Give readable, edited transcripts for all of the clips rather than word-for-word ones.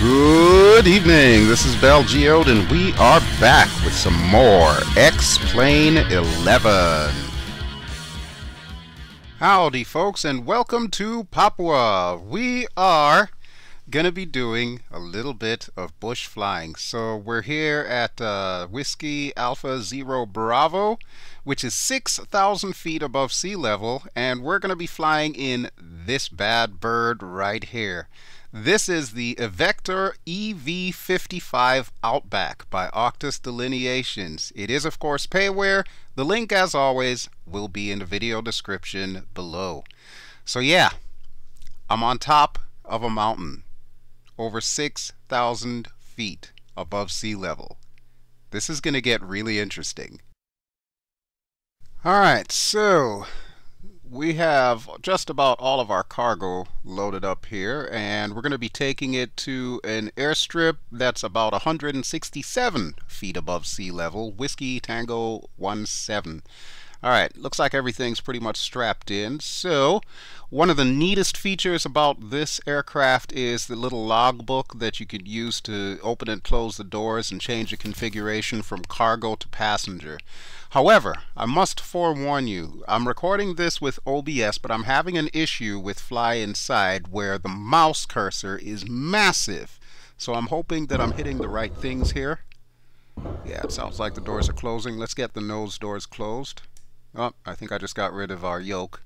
Good evening, this is BelGeode and we are back with some more X-Plane 11. Howdy folks and welcome to Papua. We are going to be doing a little bit of bush flying. So we're here at Whiskey Alpha Zero Bravo, which is 6,000 feet above sea level, and we're going to be flying in this bad bird right here. This is the Evektor EV-55 Outback by Auctus Delineations. It is, of course, Payware. The link, as always, will be in the video description below. So yeah, I'm on top of a mountain, over 6,000 feet above sea level. This is going to get really interesting. Alright, so we have just about all of our cargo loaded up here, and we're going to be taking it to an airstrip that's about 167 feet above sea level, Whiskey Tango 17. Alright, looks like everything's pretty much strapped in. So one of the neatest features about this aircraft is the little logbook that you could use to open and close the doors and change the configuration from cargo to passenger. However, I must forewarn you, I'm recording this with OBS, but I'm having an issue with FlyInside where the mouse cursor is massive. So I'm hoping that I'm hitting the right things here. Yeah, it sounds like the doors are closing. Let's get the nose doors closed. Oh, I think I just got rid of our yoke.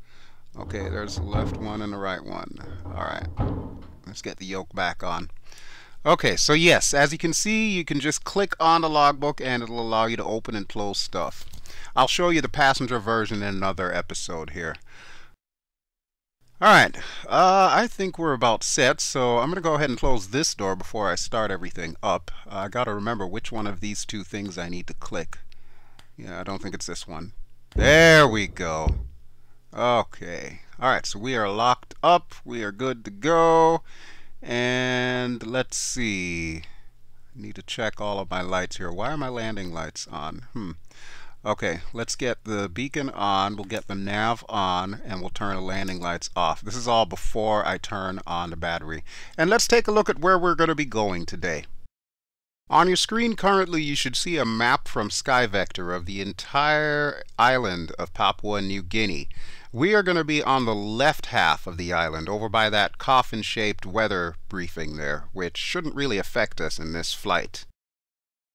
Okay, there's the left one and the right one. Alright, let's get the yoke back on. Okay, so yes, as you can see, you can just click on the logbook and it'll allow you to open and close stuff. I'll show you the passenger version in another episode here. Alright, I think we're about set, so I'm going to go ahead and close this door before I start everything up. I got to remember which one of these two things I need to click. Yeah, I don't think it's this one. There we go. Okay. Alright, so we are locked up. We are good to go. And let's see. I need to check all of my lights here. Why are my landing lights on? Okay, let's get the beacon on. We'll get the nav on, and we'll turn the landing lights off. This is all before I turn on the battery. And let's take a look at where we're going to be going today. On your screen currently you should see a map from SkyVector of the entire island of Papua New Guinea. We are going to be on the left half of the island, over by that coffin-shaped weather briefing there, which shouldn't really affect us in this flight.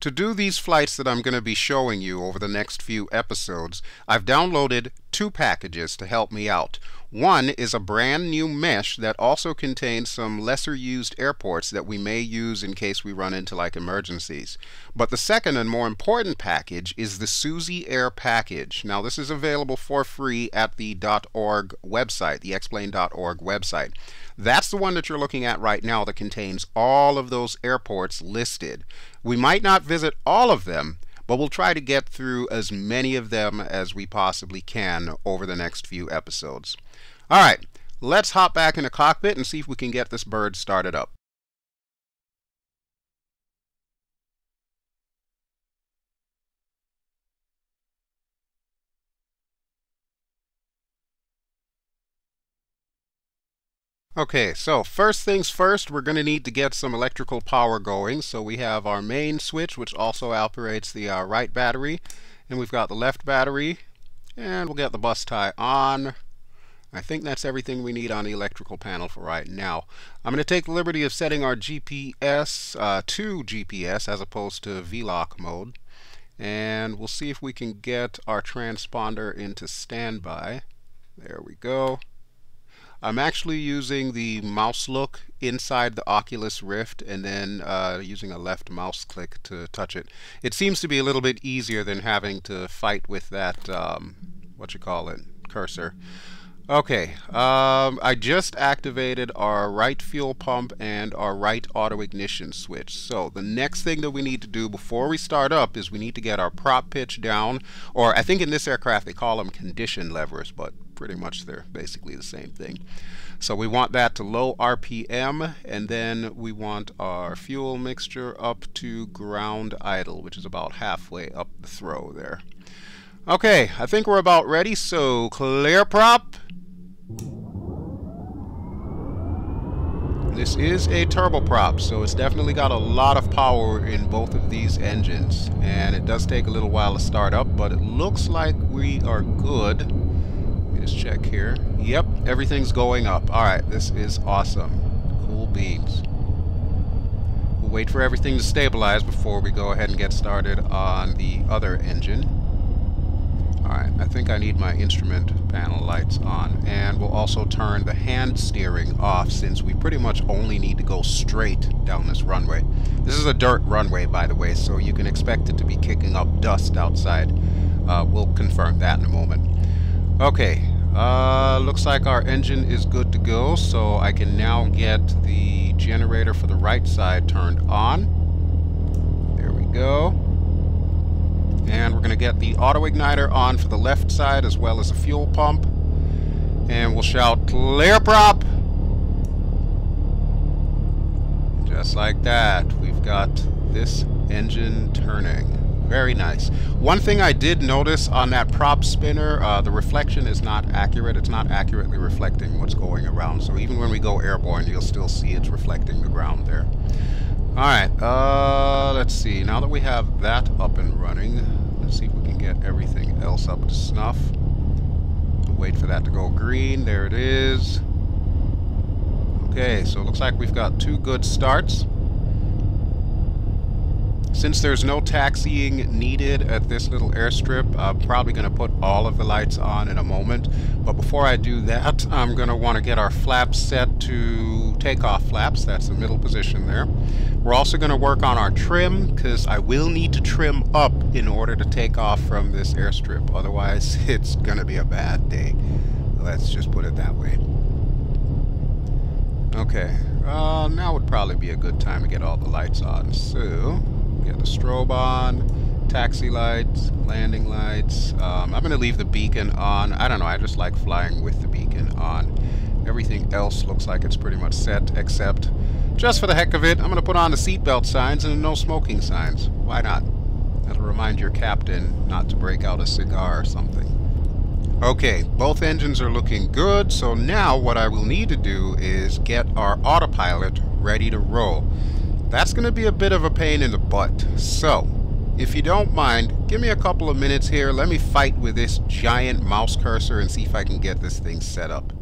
To do these flights that I'm going to be showing you over the next few episodes, I've downloaded two packages to help me out. One is a brand new mesh that also contains some lesser used airports that we may use in case we run into like emergencies. But the second and more important package is the Susi Air package. Now this is available for free at the .org website, the explain.org website. That's the one that you're looking at right now that contains all of those airports listed. We might not visit all of them, but we'll try to get through as many of them as we possibly can over the next few episodes. Alright, let's hop back in the cockpit and see if we can get this bird started up. Okay, so first things first, we're going to need to get some electrical power going. So we have our main switch, which also operates the right battery, and we've got the left battery, and we'll get the bus tie on. I think that's everything we need on the electrical panel for right now. I'm going to take the liberty of setting our GPS to GPS as opposed to VLOC mode, and we'll see if we can get our transponder into standby. There we go. I'm actually using the mouse look inside the Oculus Rift and then using a left mouse click to touch it. It seems to be a little bit easier than having to fight with that, cursor. Okay, I just activated our right fuel pump and our right auto ignition switch. So the next thing that we need to do before we start up is we need to get our prop pitch down, or I think in this aircraft they call them condition levers, but pretty much they're basically the same thing. So we want that to low RPM, and then we want our fuel mixture up to ground idle, which is about halfway up the throw there. Okay, I think we're about ready, so clear prop. This is a turboprop, so it's definitely got a lot of power in both of these engines. And it does take a little while to start up, but it looks like we are good. Let me just check here. Yep, everything's going up. Alright, this is awesome. Cool beans. We'll wait for everything to stabilize before we go ahead and get started on the other engine. Alright, I think I need my instrument panel lights on, and we'll also turn the hand steering off since we pretty much only need to go straight down this runway. This is a dirt runway, by the way, so you can expect it to be kicking up dust outside. We'll confirm that in a moment. Okay, looks like our engine is good to go, so I can now get the generator for the right side turned on. There we go. And we're going to get the auto igniter on for the left side as well as a fuel pump. And we'll shout, clear prop! Just like that, we've got this engine turning. Very nice. One thing I did notice on that prop spinner, the reflection is not accurate. It's not accurately reflecting what's going around. So even when we go airborne, you'll still see it's reflecting the ground there. Alright, let's see. Now that we have that up and running, let's see if we can get everything else up to snuff. Wait for that to go green. There it is. Okay, so it looks like we've got 2 good starts. Since there's no taxiing needed at this little airstrip, I'm probably going to put all of the lights on in a moment. But before I do that, I'm going to want to get our flaps set to takeoff flaps. That's the middle position there. We're also going to work on our trim, because I will need to trim up in order to take off from this airstrip. Otherwise, it's going to be a bad day. Let's just put it that way. Okay, now would probably be a good time to get all the lights on. So, get the strobe on, taxi lights, landing lights. I'm going to leave the beacon on. I don't know, I just like flying with the beacon on. Everything else looks like it's pretty much set, except, just for the heck of it, I'm going to put on the seatbelt signs and no smoking signs. Why not? That'll remind your captain not to break out a cigar or something. Okay, both engines are looking good, so now what I will need to do is get our autopilot ready to roll. That's going to be a bit of a pain in the butt. So, if you don't mind, give me a couple of minutes here. Let me fight with this giant mouse cursor and see if I can get this thing set up.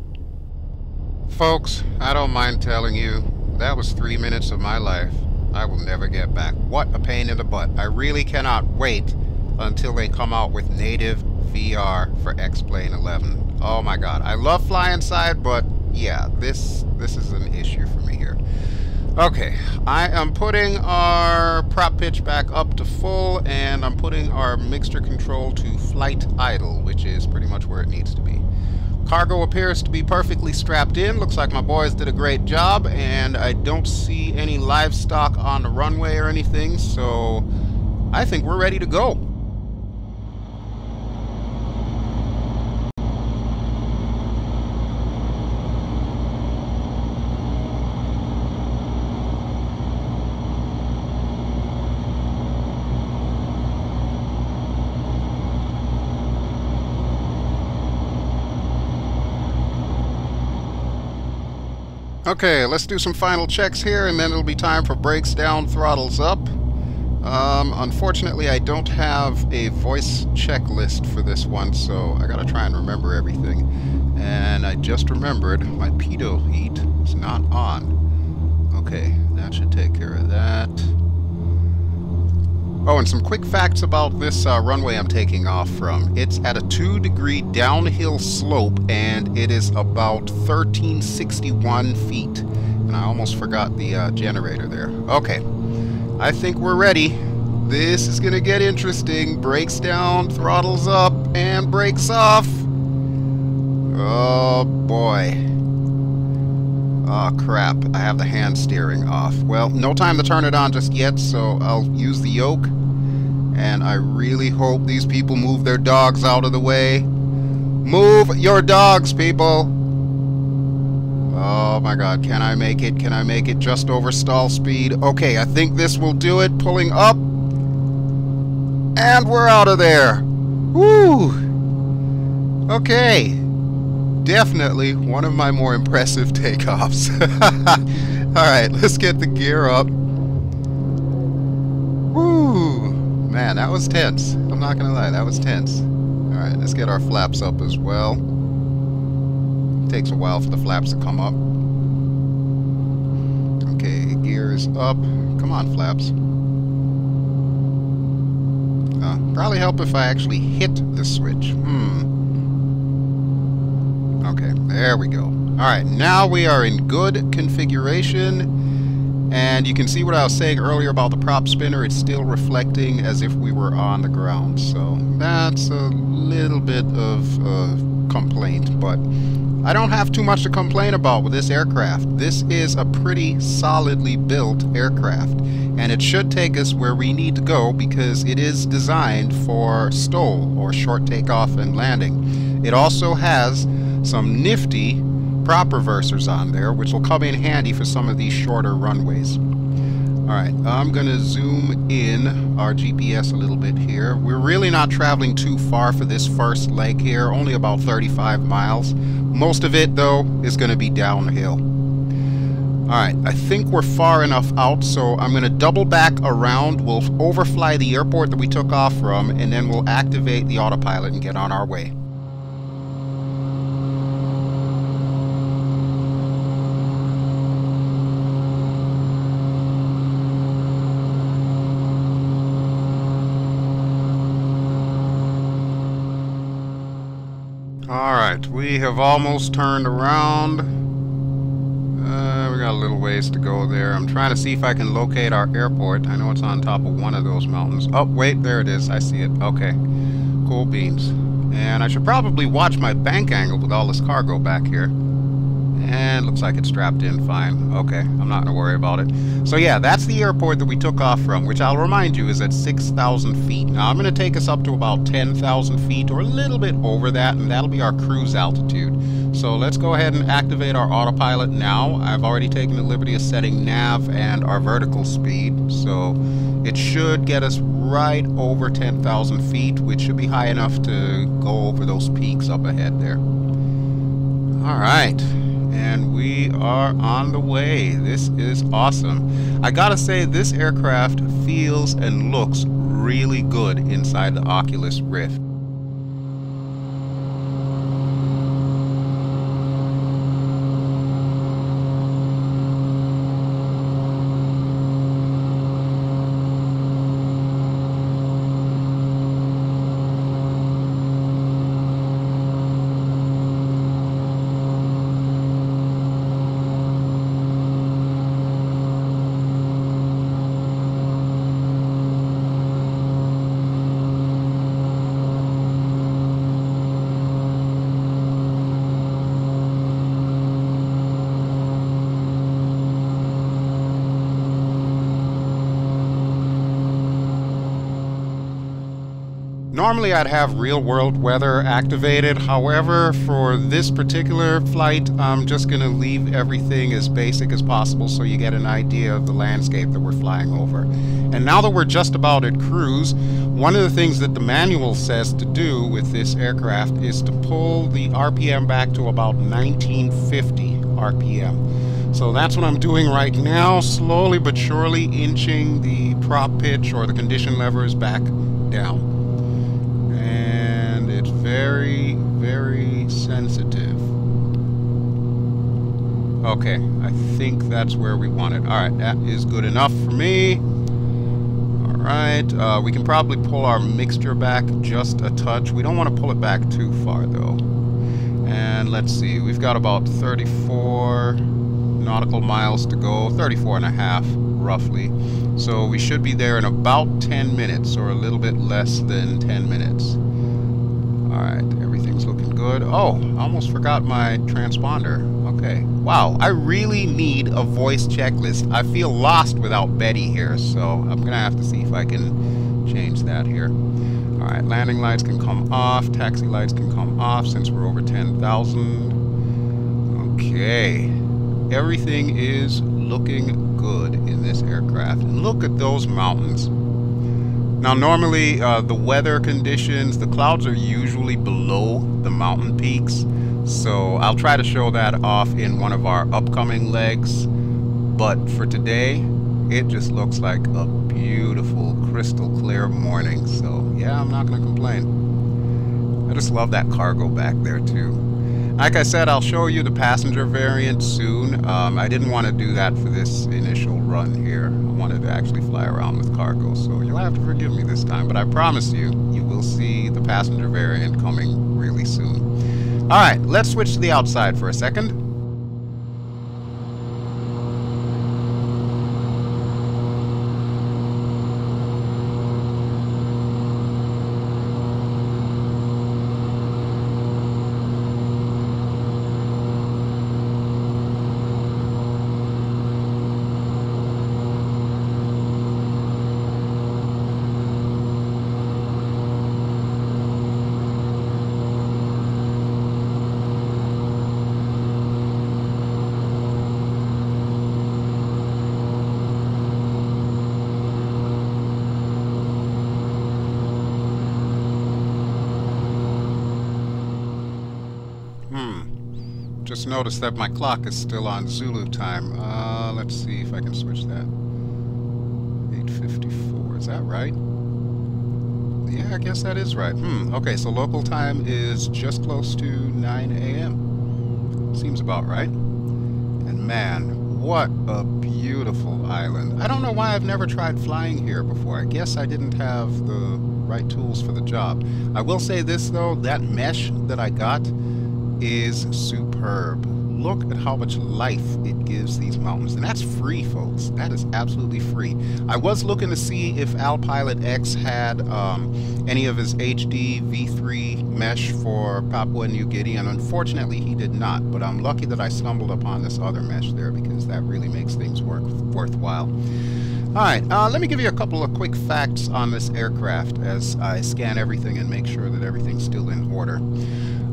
Folks, I don't mind telling you, that was 3 minutes of my life I will never get back. What a pain in the butt. I really cannot wait until they come out with native VR for X-Plane 11. Oh my god. I love FlyInside, but yeah, this is an issue for me here. Okay, I am putting our prop pitch back up to full, and I'm putting our mixture control to flight idle, which is pretty much where it needs to be. Cargo appears to be perfectly strapped in. Looks like my boys did a great job, and I don't see any livestock on the runway or anything, so I think we're ready to go. Okay, let's do some final checks here, and then it'll be time for brakes down, throttles up. Unfortunately, I don't have a voice checklist for this one, so I gotta try and remember everything. And I just remembered my pitot heat is not on. Okay, that should take care of that. Oh, and some quick facts about this runway I'm taking off from. It's at a 2-degree downhill slope, and it is about 1361 feet. And I almost forgot the generator there. Okay, I think we're ready. This is gonna get interesting. Brakes down, throttles up, and brakes off. Oh boy. Oh crap, I have the hand steering off. Well, no time to turn it on just yet, so I'll use the yoke. And I really hope these people move their dogs out of the way. Move your dogs, people! Oh my god, can I make it? Can I make it just over stall speed? Okay, I think this will do it. Pulling up. And we're out of there. Woo! Okay. Definitely one of my more impressive takeoffs. Alright, let's get the gear up. Woo! Man, that was tense. I'm not gonna lie, that was tense. Alright, let's get our flaps up as well. Takes a while for the flaps to come up. Okay, gear is up. Come on, flaps. Probably help if I actually hit the switch. Okay, there we go. Alright, now we are in good configuration. And you can see what I was saying earlier about the prop spinner. It's still reflecting as if we were on the ground. So that's a little bit of a complaint. But I don't have too much to complain about with this aircraft. This is a pretty solidly built aircraft. And it should take us where we need to go because it is designed for STOL, or short takeoff and landing. It also has some nifty prop reversers on there, which will come in handy for some of these shorter runways. Alright, I'm going to zoom in our GPS a little bit here. We're really not traveling too far for this first leg here, only about 35 miles. Most of it, though, is going to be downhill. Alright, I think we're far enough out, so I'm going to double back around. We'll overfly the airport that we took off from, and then we'll activate the autopilot and get on our way. Alright, we have almost turned around. We got a little ways to go there. I'm trying to see if I can locate our airport. I know it's on top of one of those mountains. Oh, wait, there it is. I see it. Okay. Cool beans. And I should probably watch my bank angle with all this cargo back here. And looks like it's strapped in fine. Okay, I'm not going to worry about it. So yeah, that's the airport that we took off from, which I'll remind you is at 6,000 feet. Now I'm going to take us up to about 10,000 feet or a little bit over that, and that'll be our cruise altitude. So let's go ahead and activate our autopilot now. I've already taken the liberty of setting nav and our vertical speed, so it should get us right over 10,000 feet, which should be high enough to go over those peaks up ahead there. Alright. And we are on the way. This is awesome. I gotta say, this aircraft feels and looks really good inside the Oculus Rift. Normally I'd have real-world weather activated, however, for this particular flight, I'm just going to leave everything as basic as possible so you get an idea of the landscape that we're flying over. And now that we're just about at cruise, one of the things that the manual says to do with this aircraft is to pull the RPM back to about 1950 RPM. So that's what I'm doing right now, slowly but surely inching the prop pitch or the condition levers back down. And it's very, very sensitive. Okay, I think that's where we want it. Alright, that is good enough for me. Alright, we can probably pull our mixture back just a touch. We don't want to pull it back too far though. And let's see, we've got about 34 nautical miles to go, 34 and a half roughly. So we should be there in about 10 minutes or a little bit less than 10 minutes. Alright, everything's looking good. Oh, I almost forgot my transponder. Okay. Wow, I really need a voice checklist. I feel lost without Betty here, so I'm gonna have to see if I can change that here. Alright, landing lights can come off, taxi lights can come off since we're over 10,000. Okay. Everything is looking good in this aircraft. And look at those mountains. Now normally the weather conditions, the clouds are usually below the mountain peaks. So I'll try to show that off in one of our upcoming legs. But for today, it just looks like a beautiful, crystal clear morning. So yeah, I'm not going to complain. I just love that cargo back there too. Like I said, I'll show you the passenger variant soon. I didn't want to do that for this initial run here. I wanted to actually fly around with cargo, so you'll have to forgive me this time. But I promise you, you will see the passenger variant coming really soon. Alright, let's switch to the outside for a second. Just noticed that my clock is still on Zulu time. Let's see if I can switch that. 8:54, is that right? Yeah, I guess that is right. Okay, so local time is just close to 9 a.m. Seems about right. And man, what a beautiful island. I don't know why I've never tried flying here before. I guess I didn't have the right tools for the job. I will say this though, that mesh that I got is superb. Look at how much life it gives these mountains. And that's free, folks. That is absolutely free. I was looking to see if Alpilot X had any of his HD V3 mesh for Papua New Guinea, and unfortunately he did not. But I'm lucky that I stumbled upon this other mesh there, because that really makes things worthwhile. Alright, let me give you a couple of quick facts on this aircraft as I scan everything and make sure that everything's still in order.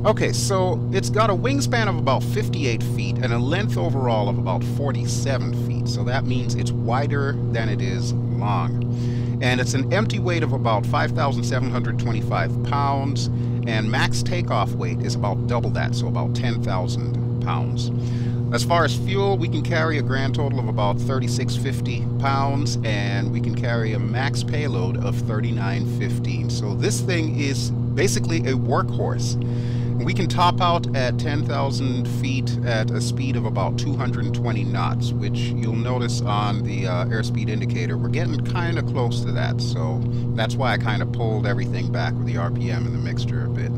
Okay, so it's got a wingspan of about 58 feet and a length overall of about 47 feet. So that means it's wider than it is long. And it's an empty weight of about 5,725 pounds, and max takeoff weight is about double that, so about 10,000 pounds. As far as fuel, we can carry a grand total of about 3,650 pounds, and we can carry a max payload of 3,915. So this thing is basically a workhorse. We can top out at 10,000 feet at a speed of about 220 knots, which you'll notice on the airspeed indicator. We're getting kind of close to that, so that's why I kind of pulled everything back with the RPM and the mixture a bit.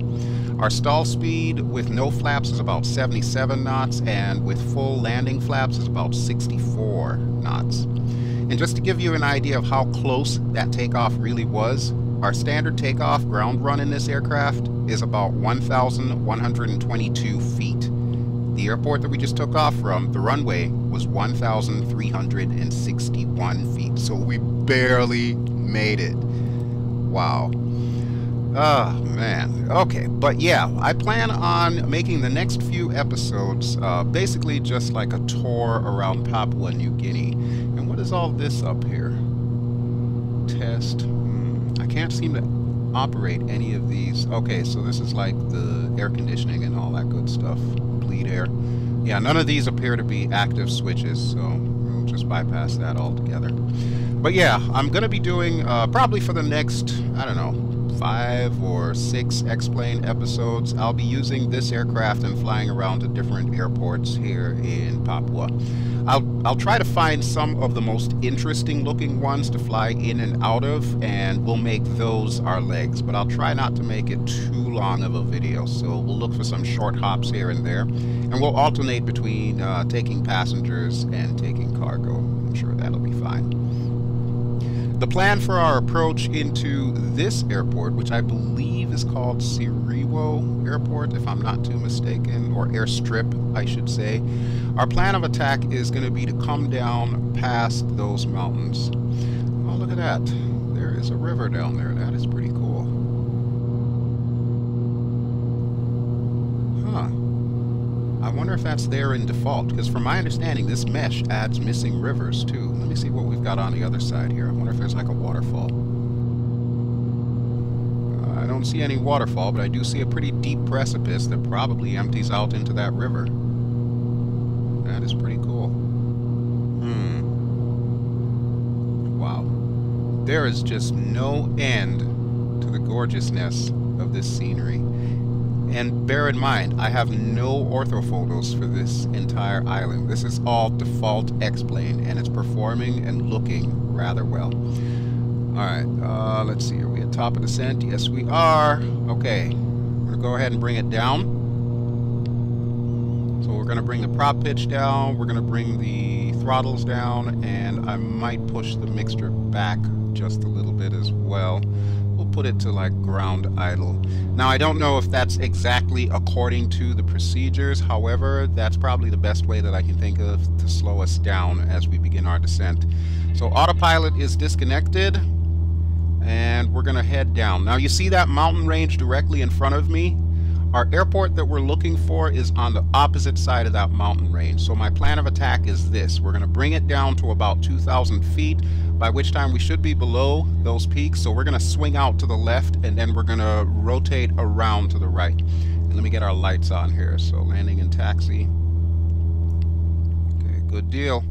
Our stall speed with no flaps is about 77 knots, and with full landing flaps is about 64 knots. And just to give you an idea of how close that takeoff really was, our standard takeoff ground run in this aircraft is about 1,122 feet. The airport that we just took off from, the runway, was 1,361 feet. So we barely made it. Wow. Oh, man. Okay, but yeah, I plan on making the next few episodes basically just like a tour around Papua New Guinea. And what is all this up here? Test. I can't seem to operate any of these. Okay, so this is like the air conditioning and all that good stuff. Bleed air. Yeah, none of these appear to be active switches, so we'll just bypass that altogether. But yeah, I'm going to be doing probably for the next, I don't know, 5 or 6 X-Plane episodes. I'll be using this aircraft and flying around to different airports here in Papua. I'll try to find some of the most interesting looking ones to fly in and out of, and we'll make those our legs, but I'll try not to make it too long of a video, so we'll look for some short hops here and there, and we'll alternate between taking passengers and taking cargo. I'm sure that'll be fine. The plan for our approach into this airport, which I believe is called Ruifo Airport, if I'm not too mistaken, or airstrip, I should say. Our plan of attack is going to be to come down past those mountains. Oh, look at that. There is a river down there. That is pretty cool. Huh. I wonder if that's there in default, because from my understanding, this mesh adds missing rivers too. Let me see what we've got on the other side here. I wonder if there's like a waterfall. I don't see any waterfall, but I do see a pretty deep precipice that probably empties out into that river. That is pretty cool. There is just no end to the gorgeousness of this scenery. And bear in mind, I have no orthophotos for this entire island. This is all default X-plane, and it's performing and looking rather well. Alright, let's see, are we at top of descent? Yes, we are. Okay, I'm going to go ahead and bring it down. So we're going to bring the prop pitch down, we're going to bring the throttles down, and I might push the mixture back just a little bit as well. We'll put it to like ground idle. Now I don't know if that's exactly according to the procedures, however, that's probably the best way that I can think of to slow us down as we begin our descent. So autopilot is disconnected, and we're gonna head down. Now you see that mountain range directly in front of me? Our airport that we're looking for is on the opposite side of that mountain range. So my plan of attack is this. We're going to bring it down to about 2,000 feet, by which time we should be below those peaks. So we're going to swing out to the left, and then we're going to rotate around to the right. And let me get our lights on here. So landing and taxi. Okay, good deal.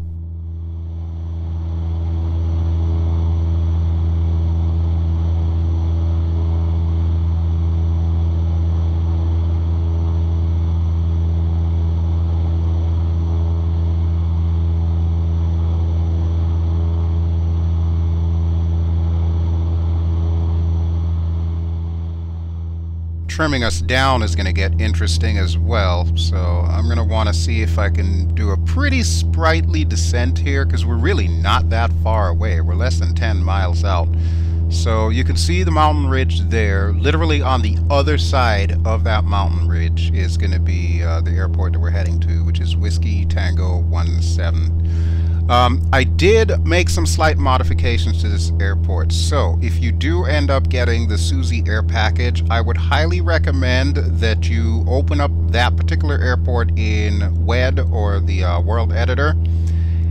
Trimming us down is going to get interesting as well, so I'm going to want to see if I can do a pretty sprightly descent here, because we're really not that far away. We're less than 10 miles out. So you can see the mountain ridge there. Literally on the other side of that mountain ridge is going to be the airport that we're heading to, which is Whiskey Tango 17. I did make some slight modifications to this airport, so if you do end up getting the Susi air package, I would highly recommend that you open up that particular airport in WED or the World Editor,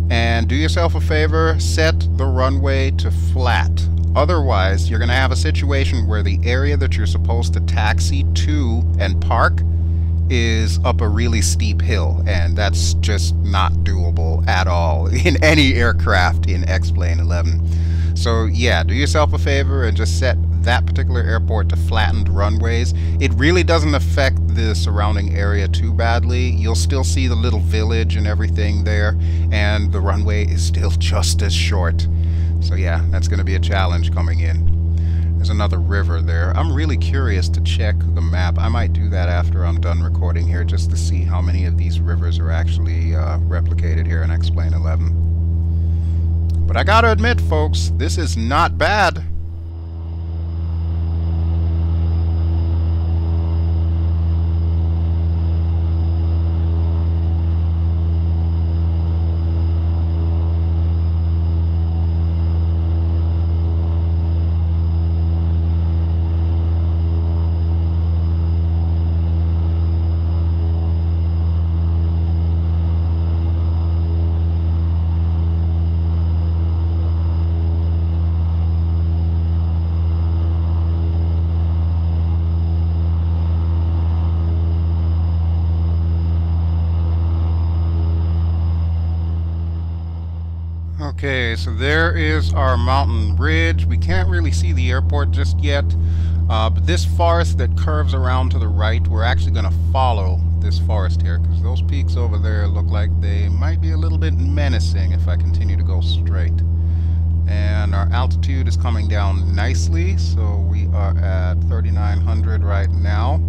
and do yourself a favor, set the runway to flat. Otherwise, you're going to have a situation where the area that you're supposed to taxi to and park is up a really steep hill, and that's just not doable at all in any aircraft in X-Plane 11. So yeah, do yourself a favor and just set that particular airport to flattened runways. It really doesn't affect the surrounding area too badly. You'll still see the little village and everything there, and the runway is still just as short. So yeah, that's going to be a challenge coming in. There's another river there. I'm really curious to check the map. I might do that after I'm done recording here, just to see how many of these rivers are actually replicated here in X-Plane 11. But I gotta admit, folks, this is not bad. Okay, so there is our mountain ridge. We can't really see the airport just yet, but this forest that curves around to the right, we're actually going to follow this forest here, because those peaks over there look like they might be a little bit menacing if I continue to go straight. And our altitude is coming down nicely, so we are at 3,900 right now.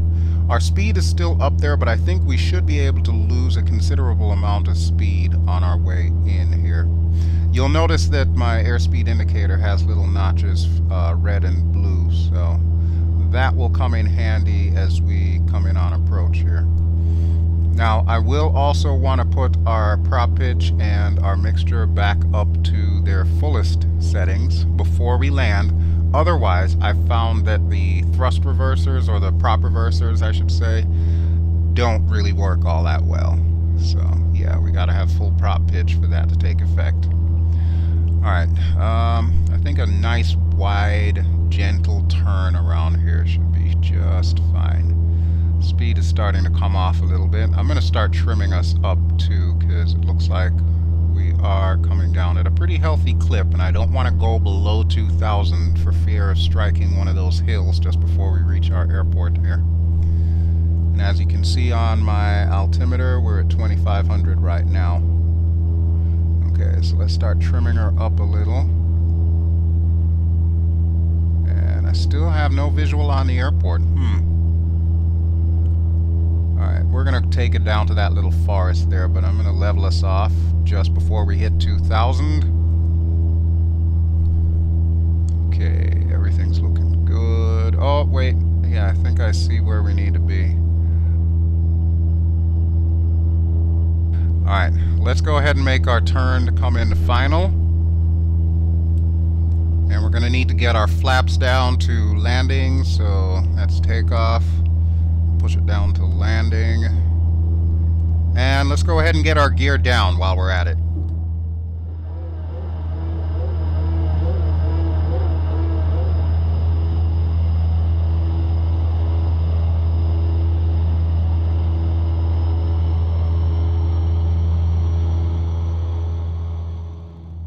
Our speed is still up there, but I think we should be able to lose a considerable amount of speed on our way in here. You'll notice that my airspeed indicator has little notches, red and blue, so that will come in handy as we come in on approach here. Now, I will also want to put our prop pitch and our mixture back up to their fullest settings before we land. Otherwise, I've found that the thrust reversers, or the prop reversers, I should say, don't really work all that well. So, yeah, we gotta have full prop pitch for that to take effect. Alright, I think a nice, wide, gentle turn around here should be just fine. Speed is starting to come off a little bit. I'm going to start trimming us up too, because it looks like we are coming down at a pretty healthy clip, and I don't want to go below 2,000 for fear of striking one of those hills just before we reach our airport here. And as you can see on my altimeter, we're at 2,500 right now. Okay, so let's start trimming her up a little. And I still have no visual on the airport. Alright, we're going to take it down to that little forest there, but I'm going to level us off just before we hit 2,000. Okay, everything's looking good. Oh, wait. Yeah, I think I see where we need to be. Alright, let's go ahead and make our turn to come into final. And we're going to need to get our flaps down to landing, so that's takeoff. Push it down to landing. And let's go ahead and get our gear down while we're at it.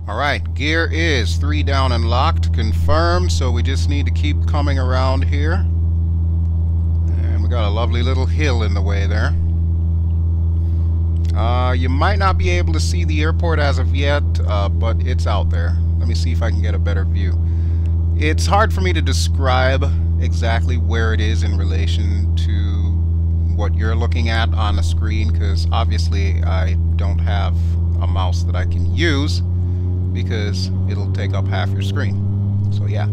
Alright, gear is 3 down and locked, confirmed, so we just need to keep coming around here. And we got a lovely little hill in the way there. You might not be able to see the airport as of yet, but it's out there. Let me see if I can get a better view. It's hard for me to describe exactly where it is in relation to what you're looking at on the screen, because obviously I don't have a mouse that I can use, because it'll take up half your screen. So yeah.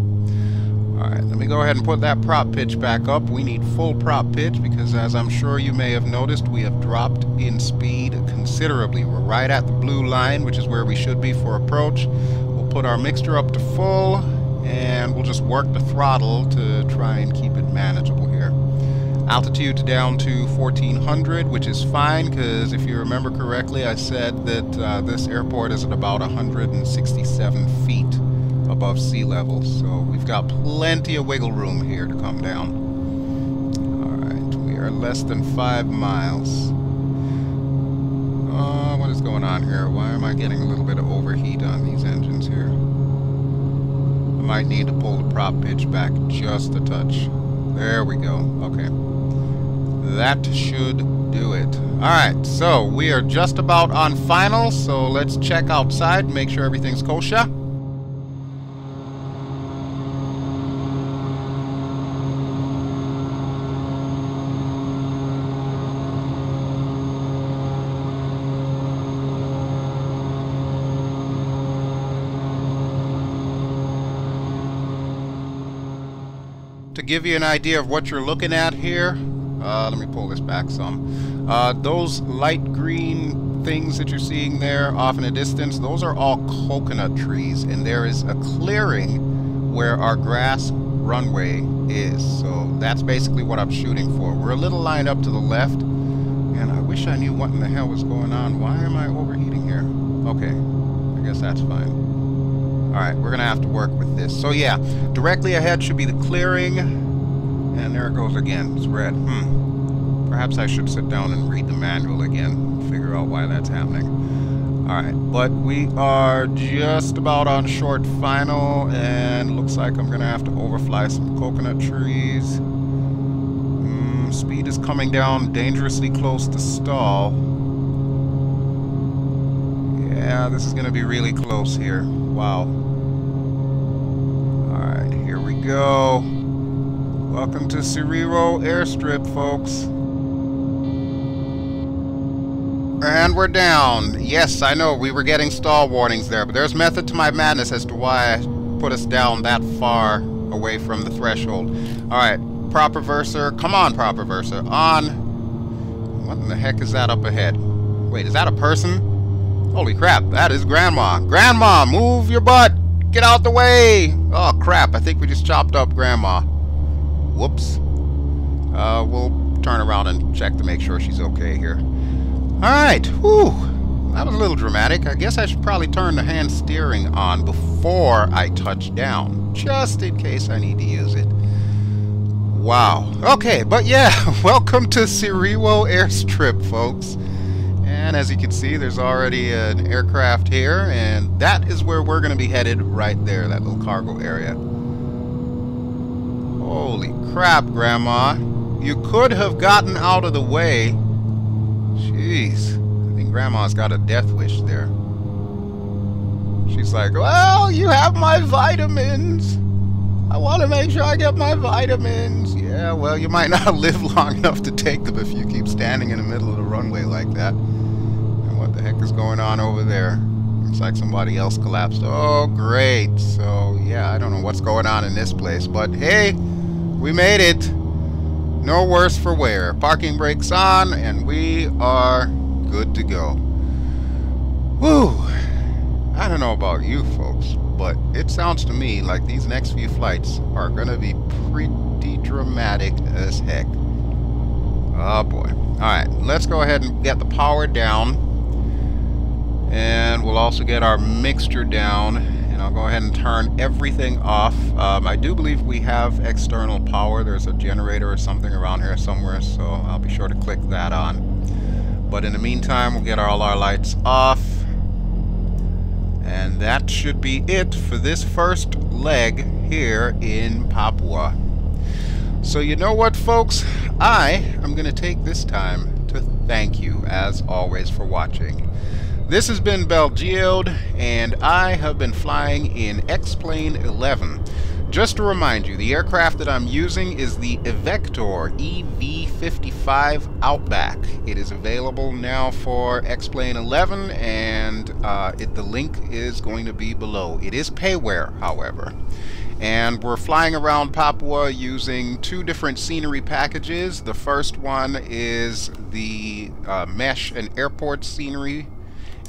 Alright, let me go ahead and put that prop pitch back up. We need full prop pitch because, as I'm sure you may have noticed, we have dropped in speed considerably. We're right at the blue line, which is where we should be for approach. We'll put our mixture up to full, and we'll just work the throttle to try and keep it manageable here. Altitude down to 1,400, which is fine, because if you remember correctly, I said that this airport is at about 167 feet above sea level, so we've got plenty of wiggle room here to come down. Alright, we are less than 5 miles. What is going on here? Why am I getting a little bit of overheat on these engines here? I might need to pull the prop pitch back just a touch. There we go. Okay. That should do it. Alright, so we are just about on final, so let's check outside, make sure everything's kosher. To give you an idea of what you're looking at here, let me pull this back some. Those light green things that you're seeing there off in the distance, those are all coconut trees, and there is a clearing where our grass runway is. So that's basically what I'm shooting for. We're a little lined up to the left, and I wish I knew what in the hell was going on. Why am I overheating here? Okay, I guess that's fine. Alright, we're going to have to work with this. So yeah, directly ahead should be the clearing. And there it goes again. It's red. Perhaps I should sit down and read the manual again, figure out why that's happening. Alright, but we are just about on short final, and looks like I'm going to have to overfly some coconut trees. Speed is coming down dangerously close to stall. Yeah, this is going to be really close here. Wow. Alright, here we go. Welcome to Cerrero Airstrip, folks. And we're down. Yes, I know, we were getting stall warnings there, but there's method to my madness as to why I put us down that far away from the threshold. Alright, prop reverser. Come on, prop reverser. On. What in the heck is that up ahead? Wait, is that a person? Holy crap, that is Grandma. Grandma, move your butt! Get out the way! Oh crap, I think we just chopped up Grandma. Whoops. We'll turn around and check to make sure she's okay here. Alright, whew. That was a little dramatic. I guess I should probably turn the hand steering on before I touch down, just in case I need to use it. Wow. Okay, but yeah, welcome to Cerrero Airstrip, folks. And as you can see, there's already an aircraft here, and that is where we're going to be headed right there, that little cargo area. Holy crap, Grandma. You could have gotten out of the way. Jeez. I think Grandma's got a death wish there. She's like, well, you have my vitamins. I want to make sure I get my vitamins. Yeah, well, you might not live long enough to take them if you keep standing in the middle of the runway like that. And what the heck is going on over there? Looks like somebody else collapsed. Oh, great. So, yeah, I don't know what's going on in this place. But, hey, we made it. No worse for wear. Parking brakes on, and we are good to go. Whew. I don't know about you folks, but it sounds to me like these next few flights are going to be pretty dramatic as heck. Oh boy. Alright, let's go ahead and get the power down. And we'll also get our mixture down. And I'll go ahead and turn everything off. I do believe we have external power. There's a generator or something around here somewhere, so I'll be sure to click that on. But in the meantime, we'll get all our lights off. And that should be it for this first leg here in Papua. So you know what, folks? I am going to take this time to thank you, as always, for watching. This has been BelGeode, and I have been flying in X-Plane 11. Just to remind you, the aircraft that I'm using is the Evektor EV-55 Outback. It is available now for X-Plane 11, and the link is going to be below. It is Payware, however. And we're flying around Papua using two different scenery packages. The first one is the mesh and airport scenery,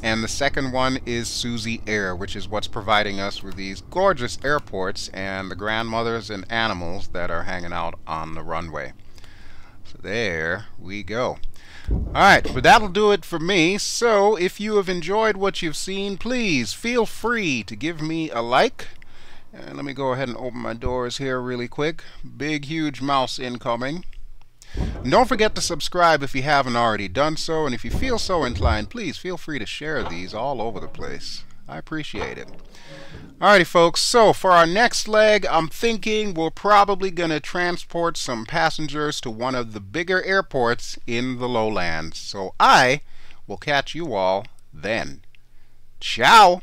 and the second one is Susi Air, which is what's providing us with these gorgeous airports and the grandmothers and animals that are hanging out on the runway. So there we go. Alright, but that'll do it for me. So if you have enjoyed what you've seen, please feel free to give me a like. And let me go ahead and open my doors here really quick. Big, huge mouse incoming. And don't forget to subscribe if you haven't already done so, and if you feel so inclined, please feel free to share these all over the place. I appreciate it. Alrighty folks, so for our next leg, I'm thinking we're probably going to transport some passengers to one of the bigger airports in the lowlands. So I will catch you all then. Ciao!